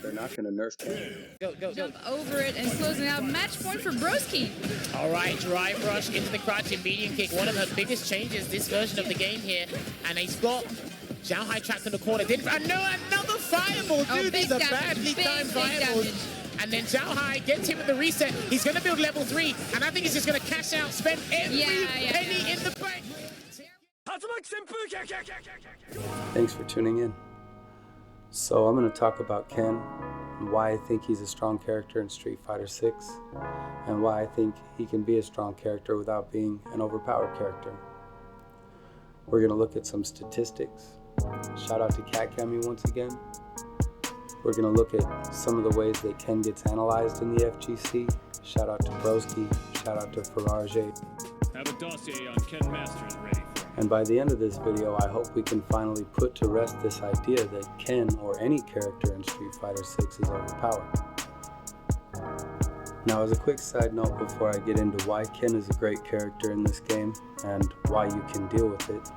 They're not going to nurse Ken. Go. Jump over it and closing out. Match point for Broski. All right, drive rush into the crouching medium kick. One of the biggest changes this version of the game here. And he's got Jinrai trapped in the corner. Another fireball. Dude, these are badly timed fireballs. And then Jinrai gets him with the reset. He's going to build level 3. And I think he's just going to cash out, spend every penny in the bank. Thanks for tuning in. So I'm going to talk about Ken and why I think he's a strong character in Street Fighter 6 and why I think he can be a strong character without being an overpowered character. We're going to look at some statistics. Shout out to Capcom once again. We're going to look at some of the ways that Ken gets analyzed in the FGC. Shout out to Broski. Shout out to Farage. Have a dossier on Ken Masters ready for me. And by the end of this video, I hope we can finally put to rest this idea that Ken or any character in Street Fighter 6 is overpowered. Now, as a quick side note before I get into why Ken is a great character in this game and why you can deal with it,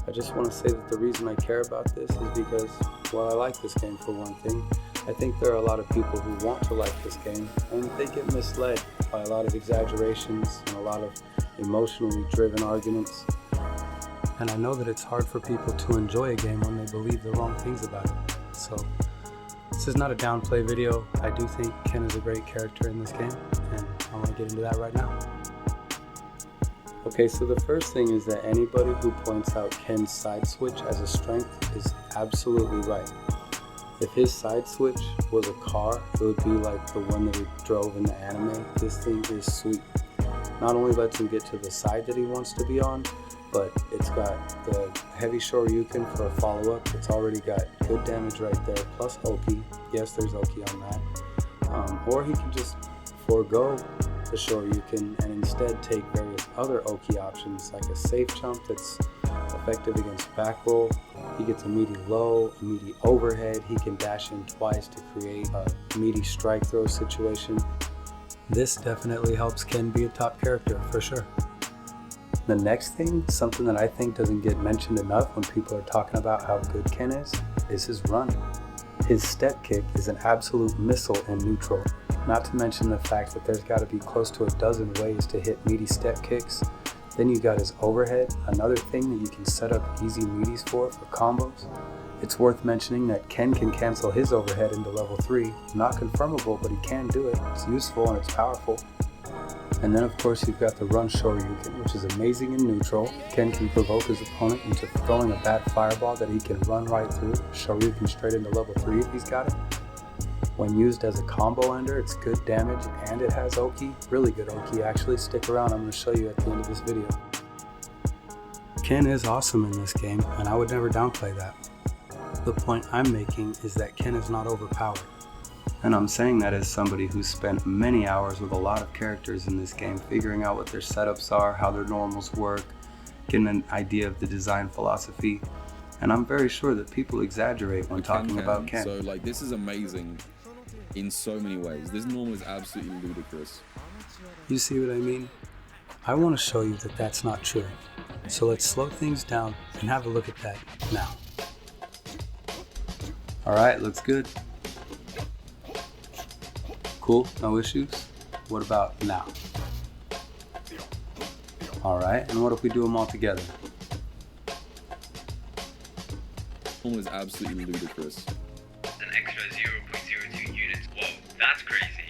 I just want to say that the reason I care about this is because, well, I like this game for one thing. I think there are a lot of people who want to like this game and they get misled by a lot of exaggerations and a lot of emotionally driven arguments. And I know that it's hard for people to enjoy a game when they believe the wrong things about it. So this is not a downplay video. I do think Ken is a great character in this game, and I want to get into that right now. Okay, so the first thing is that anybody who points out Ken's side switch as a strength is absolutely right. If his side switch was a car, it would be like the one that he drove in the anime. This thing is sweet. Not only lets him get to the side that he wants to be on, but it's got the heavy Shoryuken for a follow-up. It's already got good damage right there, plus Oki. Yes, there's Oki on that. Or he can just forego the Shoryuken and instead take various other Oki options, like a safe jump that's effective against back roll. He gets a meaty low, a meaty overhead. He can dash in twice to create a meaty strike throw situation. This definitely helps Ken be a top character, for sure. The next thing, something that I think doesn't get mentioned enough when people are talking about how good Ken is his run. His step kick is an absolute missile in neutral. Not to mention the fact that there's got to be close to a dozen ways to hit meaty step kicks. Then you got his overhead, another thing that you can set up easy meaties for combos. It's worth mentioning that Ken can cancel his overhead into level 3. Not confirmable, but he can do it. It's useful and it's powerful. And then of course you've got the run Shoryuken, which is amazing in neutral. Ken can provoke his opponent into throwing a bad fireball that he can run right through. Shoryuken straight into level 3 if he's got it. When used as a combo ender, it's good damage and it has Oki. Really good Oki actually. Stick around, I'm going to show you at the end of this video. Ken is awesome in this game, and I would never downplay that. The point I'm making is that Ken is not overpowered. And I'm saying that as somebody who's spent many hours with a lot of characters in this game, figuring out what their setups are, how their normals work, getting an idea of the design philosophy. And I'm very sure that people exaggerate when talking about Ken. So like, this is amazing in so many ways. This normal is absolutely ludicrous. You see what I mean? I want to show you that that's not true. So let's slow things down and have a look at that now. Alright, looks good. Cool, no issues. What about now? Alright, and what if we do them all together? Normal is absolutely ludicrous. An extra 0.02 units. Whoa, that's crazy.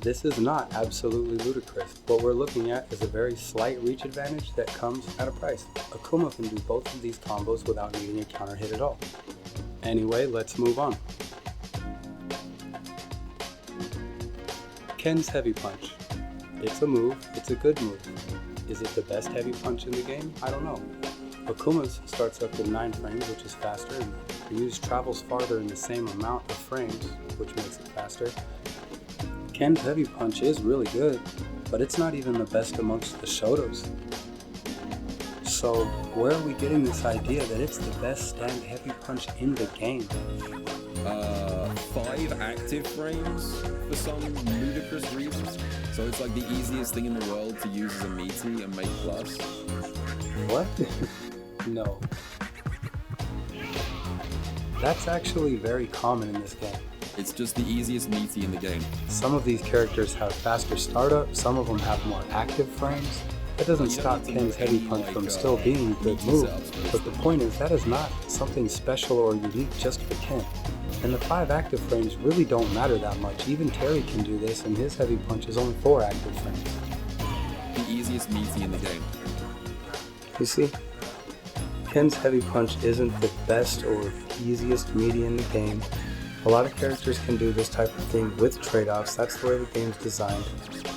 This is not absolutely ludicrous. What we're looking at is a very slight reach advantage that comes at a price. Akuma can do both of these combos without needing a counter hit at all. Anyway, let's move on. Ken's heavy punch. It's a move, it's a good move. Is it the best heavy punch in the game? I don't know. Akuma's starts up in 9 frames, which is faster, and Ryu's travels farther in the same amount of frames, which makes it faster. Ken's heavy punch is really good, but it's not even the best amongst the Shotos. So where are we getting this idea that it's the best stand heavy punch in the game? 5 active frames for some ludicrous reasons. So it's like the easiest thing in the world to use as a meaty and make plus. What? No. That's actually very common in this game. It's just the easiest meaty in the game. Some of these characters have faster startup, some of them have more active frames. That doesn't stop Ken's heavy punch from still being a good move, but the point is that is not something special or unique just for Ken. And the 5 active frames really don't matter that much. Even Terry can do this, and his heavy punch is only 4 active frames. The easiest meaty in the game. You see, Ken's heavy punch isn't the best or easiest meaty in the game. A lot of characters can do this type of thing with trade-offs. That's the way the game's designed.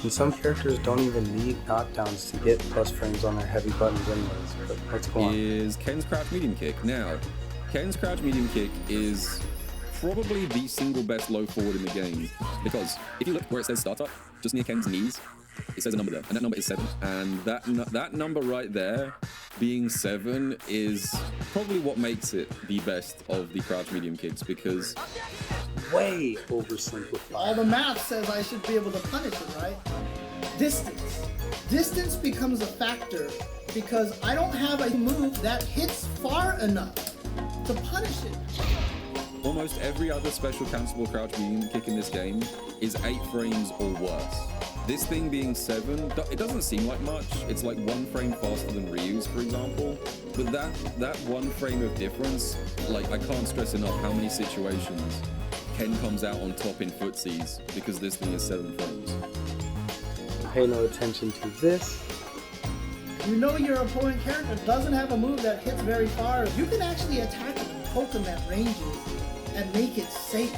And some characters don't even need knockdowns to get plus frames on their heavy buttons anyways. But let's go on. Is Ken's crouch medium kick. Now, Ken's crouch medium kick is probably the single best low forward in the game. Because if you look where it says startup, just near Ken's knees, it says a number there, and that number is 7. And that number right there, being 7, is probably what makes it the best of the crouch medium kicks, because Way oversimplified. All the math says I should be able to punish it, right? Distance. Distance becomes a factor because I don't have a move that hits far enough to punish it. almost every other special cancelable crouch medium kick in this game is 8 frames or worse. This thing being 7, it doesn't seem like much. It's like 1 frame faster than Ryu's, for example. But that 1 frame of difference, like, I can't stress enough how many situations Ken comes out on top in footsies because this thing is 7 frames. Pay no attention to this. You know your opponent character doesn't have a move that hits very far. You can actually attack him and poke him at ranges and make it safe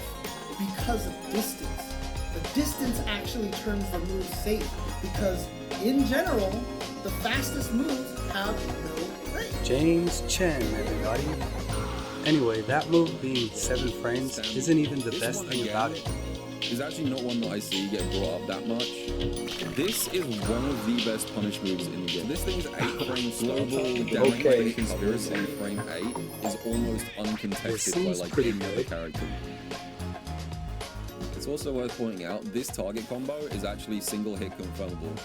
because of distance. The distance actually turns the move safe because, in general, the fastest moves have no range. James Chen, everybody. Anyway, that move being 7 frames isn't even the best thing about it. Is actually not one that I see get brought up that much. This is one of the best punish moves in the game. This thing's 8 frames slowball, down Okay. conspiracy in frame 8 is almost uncontested by like pretty any other good. character. It's also worth pointing out, this target combo is actually single hit confirmable.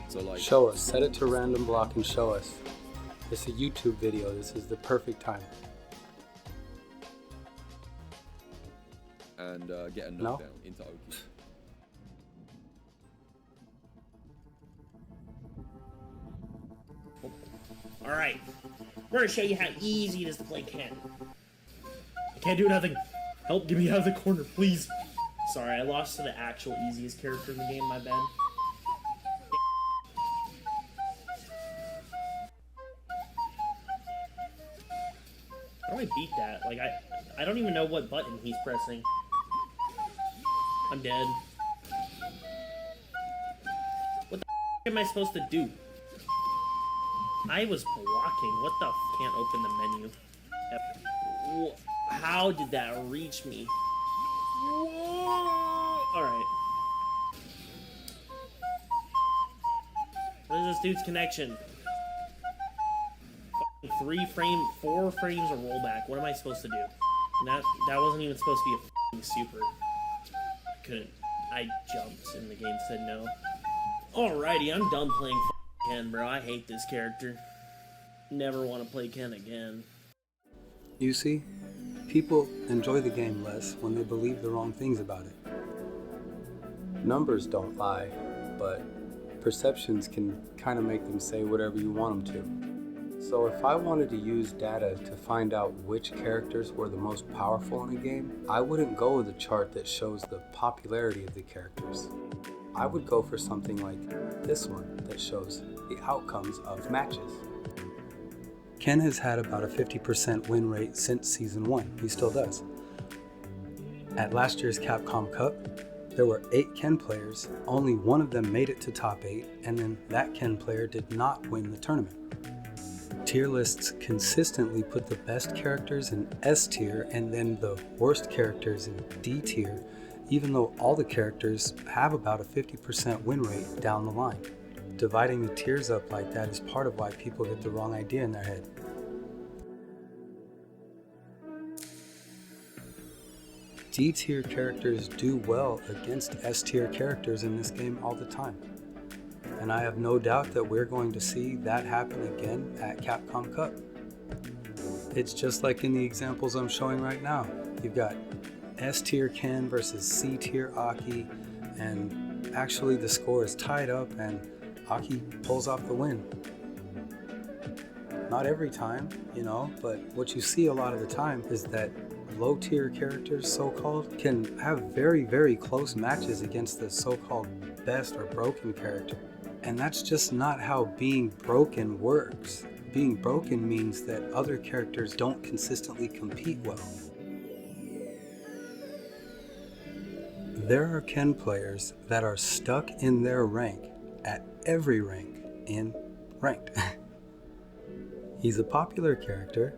So like, Show us. Set it to random block and show us. It's a YouTube video. This is the perfect time. and get a No? knockdown into Oki. Alright, we're gonna show you how easy it is to play Ken. I can't do nothing. Help, get me out of the corner, please. Sorry, I lost to the actual easiest character in the game, my bad. How do I beat that? Like, I don't even know what button he's pressing. I'm dead. What the f am I supposed to do? I was blocking. What the f? Can't open the menu. How did that reach me? Alright. What is this dude's connection? 4 frames of rollback. What am I supposed to do? And that wasn't even supposed to be a super. I couldn't. I jumped and the game said no. Alrighty, I'm done playing Ken, bro. I hate this character. Never want to play Ken again. You see, people enjoy the game less when they believe the wrong things about it. Numbers don't lie, but perceptions can kind of make them say whatever you want them to. So if I wanted to use data to find out which characters were the most powerful in a game, I wouldn't go with a chart that shows the popularity of the characters. I would go for something like this one that shows the outcomes of matches. Ken has had about a 50% win rate since Season 1. He still does. At last year's Capcom Cup, there were 8 Ken players. Only one of them made it to top 8, and then that Ken player did not win the tournament. Tier lists consistently put the best characters in S tier and then the worst characters in D tier, even though all the characters have about a 50% win rate down the line. Dividing the tiers up like that is part of why people get the wrong idea in their head. D tier characters do well against S tier characters in this game all the time. And I have no doubt that we're going to see that happen again at Capcom Cup. It's just like in the examples I'm showing right now. You've got S tier Ken versus C tier Aki, and actually the score is tied up and Aki pulls off the win. Not every time, you know, but what you see a lot of the time is that low tier characters, so-called, can have very, very close matches against the so-called best or broken character. And that's just not how being broken works. Being broken means that other characters don't consistently compete well. There are Ken players that are stuck in their rank at every rank in Ranked. He's a popular character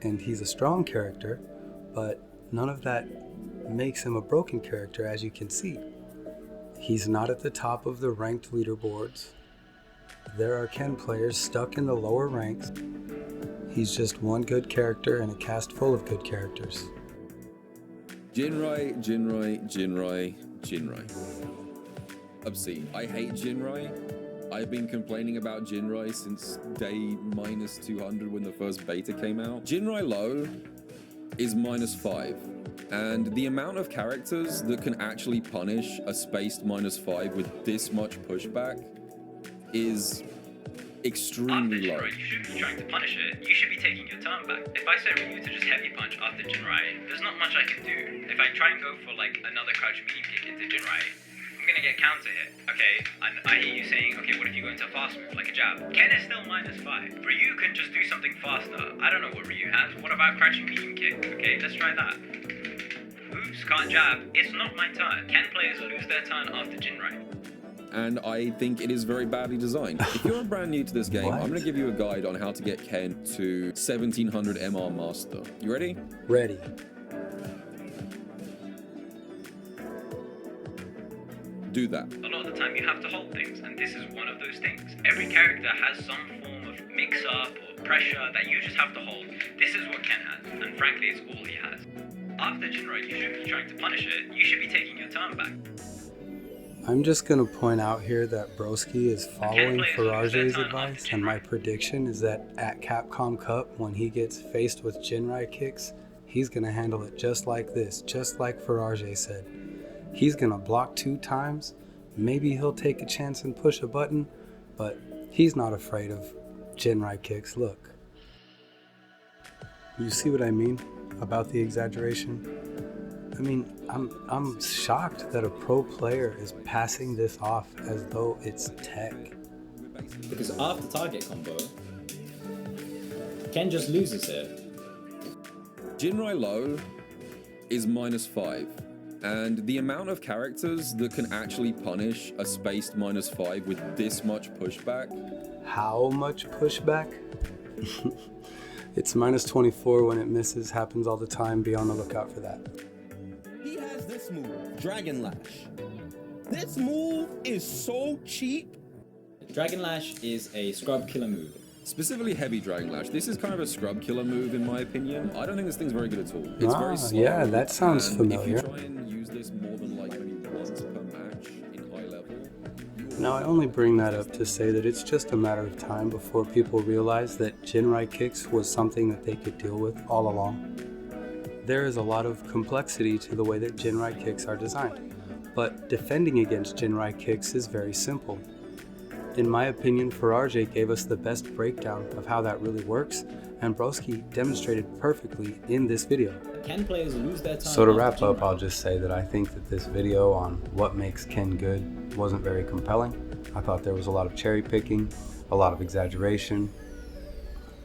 and he's a strong character, but none of that makes him a broken character, as you can see. He's not at the top of the ranked leaderboards. There are Ken players stuck in the lower ranks. He's just one good character in a cast full of good characters. Jinrai. Obscene. I hate Jinrai. I've been complaining about Jinrai since day -200 when the first beta came out. Jinrai low is -5. And the amount of characters that can actually punish a spaced -5 with this much pushback is extremely low. Jinrai, you shouldn't be trying to punish it. You should be taking your turn back. If I set Ryu to just heavy punch after Jinrai, there's not much I can do. If I try and go for like another crouch medium kick into Jinrai, I'm gonna get counter hit. Okay, I hear you saying, okay, what if you go into a fast move like a jab? Ken is still -5. Ryu can just do something faster. I don't know what Ryu has. What about crouching medium kick? Okay, let's try that. Oops, can't jab. It's not my turn. Ken players lose their turn after Jinrai. And I think it is very badly designed. If you're brand new to this game, What? I'm going to give you a guide on how to get Ken to 1700 MR Master. You ready? Ready. Do that. A lot of the time you have to hold things, and this is one of those things. Every character has some form of mix-up or pressure that you just have to hold. This is what Ken has, and frankly it's all he has. After Jinrai, you shouldn't be trying to punish it, you should be taking your turn back. I'm just going to point out here that Broski is following Farage's advice, and my prediction is that at Capcom Cup, when he gets faced with Jinrai kicks, he's going to handle it just like this, just like Farage said. He's going to block 2 times, maybe he'll take a chance and push a button, but he's not afraid of Jinrai kicks. Look. You see what I mean about the exaggeration? I mean, I'm shocked that a pro player is passing this off as though it's tech. Because after target combo, Ken just loses here. Jinrai low is -5. And the amount of characters that can actually punish a spaced -5 with this much pushback. How much pushback? It's -24 when it misses, happens all the time. Be on the lookout for that. He has this move, Dragon Lash. This move is so cheap. Dragon Lash is a scrub killer move. Specifically heavy Dragon Lash. This is kind of a scrub killer move in my opinion. I don't think this thing's very good at all. It's very slow. Yeah, that sounds familiar. If you try and use this more than like maybe once per match in high level. Now I only bring that up to say that it's just a matter of time before people realize that Jinrai kicks was something that they could deal with all along. There is a lot of complexity to the way that Jinrai kicks are designed, but defending against Jinrai kicks is very simple. In my opinion, Farage gave us the best breakdown of how that really works, and Broski demonstrated perfectly in this video. Ken players lose their time. So to wrap up, I'll just say that I think that this video on what makes Ken good wasn't very compelling. I thought there was a lot of cherry picking, a lot of exaggeration,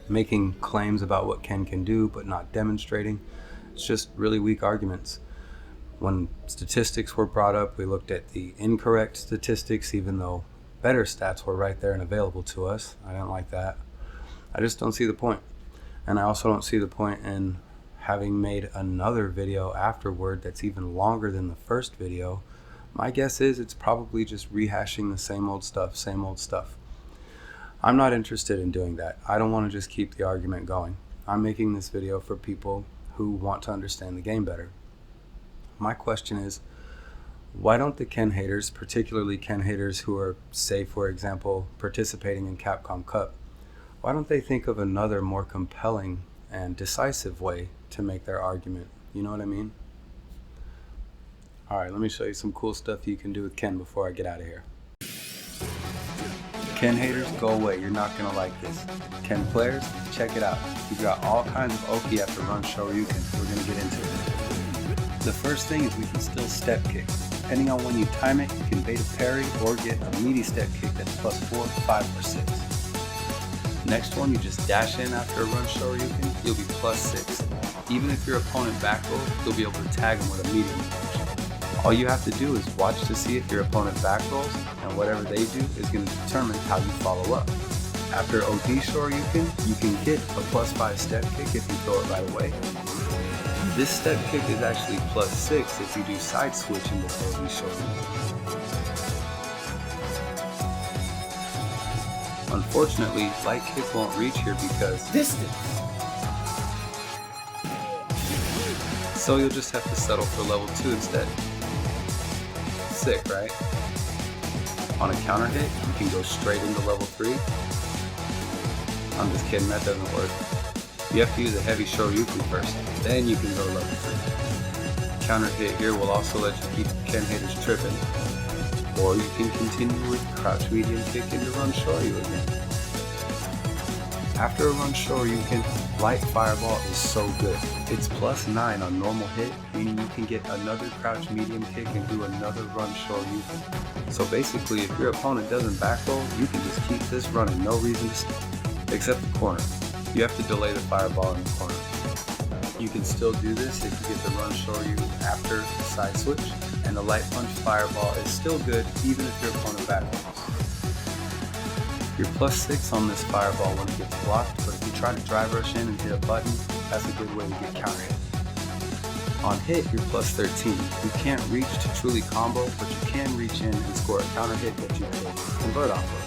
making claims about what Ken can do but not demonstrating. It's just really weak arguments. When statistics were brought up, we looked at the incorrect statistics, even though better stats were right there and available to us. I don't like that. I just don't see the point. And I also don't see the point in having made another video afterward that's even longer than the first video. My guess is it's probably just rehashing the same old stuff, same old stuff. I'm not interested in doing that. I don't want to just keep the argument going. I'm making this video for people who want to understand the game better. My question is, why don't the Ken haters, particularly Ken haters who are, say for example, participating in Capcom Cup, why don't they think of another more compelling and decisive way to make their argument. You know what I mean? Alright, let me show you some cool stuff you can do with Ken before I get out of here. Ken haters, go away. You're not going to like this. Ken players, check it out. We've got all kinds of Oki after run Shoryuken. We're going to get into it. The first thing is we can still step kick. Depending on when you time it, you can bait a parry or get a meaty step kick that's +4, 5, or 6. Next one, you just dash in after a run Shoryuken, you'll be +6. Even if your opponent back rolls, you'll be able to tag him with a medium punch. All you have to do is watch to see if your opponent back rolls, and whatever they do is going to determine how you follow up. After OD Shoryuken, you can get a +5 step kick if you throw it right away. This step kick is actually +6 if you do side switch into OD Shoryuken. Unfortunately, light kick won't reach here because distance. So you'll just have to settle for level 2 instead. Sick, right? On a counter hit, you can go straight into level 3. I'm just kidding, that doesn't work. You have to use a heavy Shoryuken first, then you can go level 3. Counter hit here will also let you keep Ken haters tripping, or you can continue with crouch medium kick into run Shoryu again. After a run Shoryuken, light fireball is so good. It's +9 on normal hit, meaning you can get another crouch medium kick and do another run Shoryuken. So basically, if your opponent doesn't back roll, you can just keep this running, no reason to stop. Except the corner. You have to delay the fireball in the corner. You can still do this if you get the run Shoryu after the side switch, and the light punch fireball is still good even if your opponent back rolls. You're +6 on this fireball when it gets blocked, but if you try to drive rush in and hit a button, that's a good way to get counter hit. On hit, you're +13. You can't reach to truly combo, but you can reach in and score a counter hit that you can convert off of.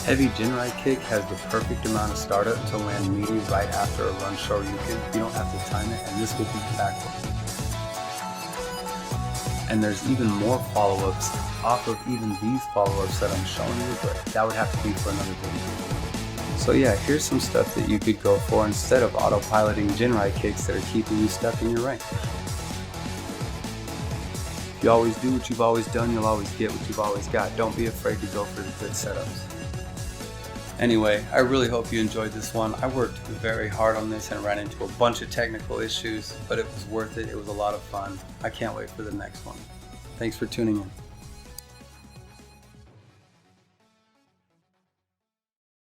Heavy Jinrai kick has the perfect amount of startup to land meaty right after a run Shoryuken. You don't have to time it, and this will be backward. And there's even more follow-ups off of even these follow-ups that I'm showing you, but that would have to be for another video. So yeah, here's some stuff that you could go for instead of autopiloting Jinrai kicks that are keeping you stuck in your rank. If you always do what you've always done, you'll always get what you've always got. Don't be afraid to go for the good setups. Anyway, I really hope you enjoyed this one. I worked very hard on this and ran into a bunch of technical issues, but it was worth it. It was a lot of fun. I can't wait for the next one. Thanks for tuning in.